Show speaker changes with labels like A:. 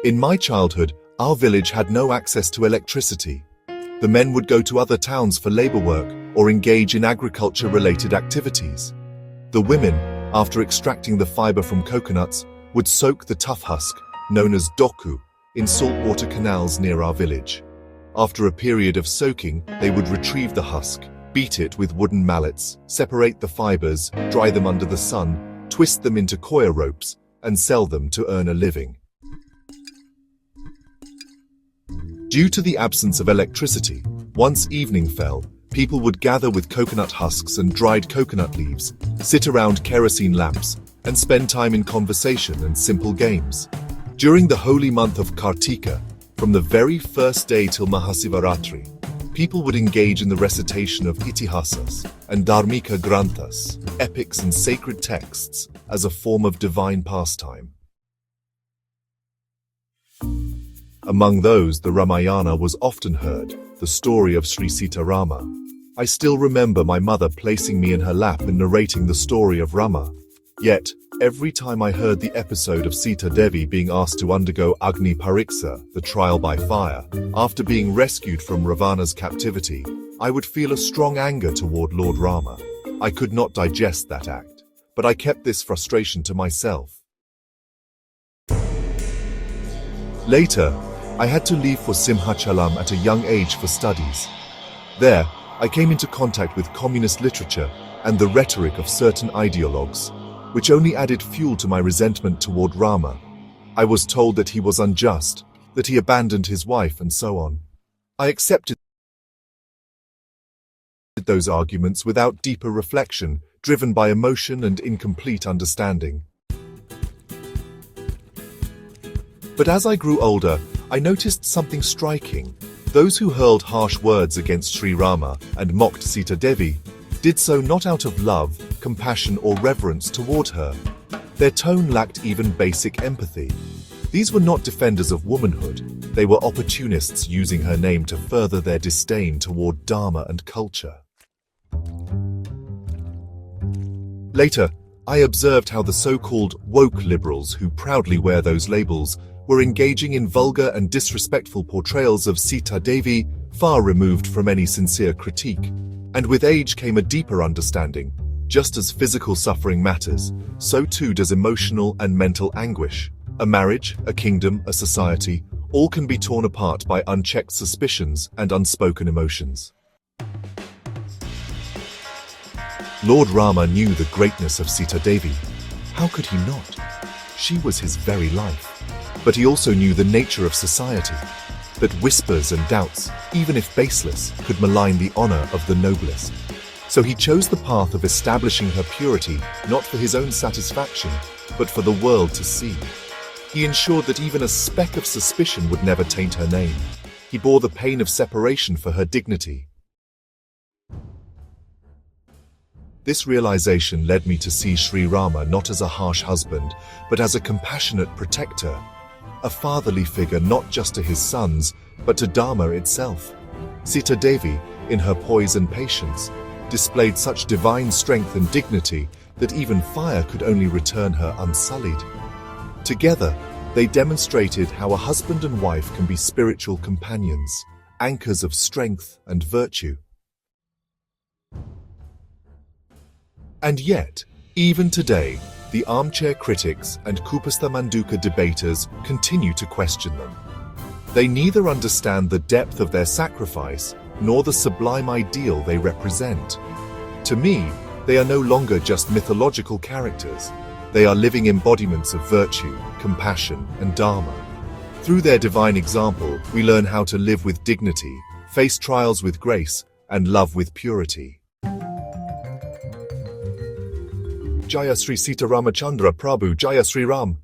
A: In my childhood, our village had no access to electricity. The men would go to other towns for labor work or engage in agriculture-related activities. The women, after extracting the fiber from coconuts, would soak the tough husk, known as doku, in saltwater canals near our village. After a period of soaking, they would retrieve the husk, beat it with wooden mallets, separate the fibers, dry them under the sun, twist them into coir ropes, and sell them to earn a living. Due to the absence of electricity, once evening fell, people would gather with coconut husks and dried coconut leaves, sit around kerosene lamps, and spend time in conversation and simple games. During the holy month of Kartika, from the very first day till Mahasivaratri, people would engage in the recitation of itihasas and dharmika granthas, epics and sacred texts, as a form of divine pastime. Among those, the Ramayana was often heard, the story of Sri Rama. I still remember my mother placing me in her lap and narrating the story of Rama. Yet, every time I heard the episode of Sita Devi being asked to undergo Agnipariksha, the trial by fire, after being rescued from Ravana's captivity, I would feel a strong anger toward Lord Rama. I could not digest that act, but I kept this frustration to myself. Later, I had to leave for Simhachalam at a young age for studies. There, I came into contact with communist literature and the rhetoric of certain ideologues, which only added fuel to my resentment toward Rama. I was told that he was unjust, that he abandoned his wife, and so on. I accepted those arguments without deeper reflection, driven by emotion and incomplete understanding. But as I grew older, I noticed something striking. Those who hurled harsh words against Sri Rama and mocked Sita Devi did so not out of love, compassion, or reverence toward her. Their tone lacked even basic empathy. These were not defenders of womanhood. They were opportunists using her name to further their disdain toward Dharma and culture. Later, I observed how the so-called woke liberals who proudly wear those labels were engaging in vulgar and disrespectful portrayals of Sita Devi, far removed from any sincere critique. And with age came a deeper understanding. Just as physical suffering matters, so too does emotional and mental anguish. A marriage, a kingdom, a society, all can be torn apart by unchecked suspicions and unspoken emotions. Lord Rama knew the greatness of Sita Devi. How could he not? She was his very life. But he also knew the nature of society, that whispers and doubts, even if baseless, could malign the honor of the noblest. So he chose the path of establishing her purity, not for his own satisfaction, but for the world to see. He ensured that even a speck of suspicion would never taint her name. He bore the pain of separation for her dignity. This realization led me to see Sri Rama not as a harsh husband, but as a compassionate protector, a fatherly figure not just to his sons, but to Dharma itself. Sita Devi, in her poise and patience, displayed such divine strength and dignity that even fire could only return her unsullied. Together, they demonstrated how a husband and wife can be spiritual companions, anchors of strength and virtue. And yet, even today, the armchair critics and Kupastha Manduka debaters continue to question them. They neither understand the depth of their sacrifice nor the sublime ideal they represent. To me, they are no longer just mythological characters. They are living embodiments of virtue, compassion, and Dharma. Through their divine example, we learn how to live with dignity, face trials with grace, and love with purity. Jaya Sri Sita Ramachandra Prabhu, Jaya Sri Ram.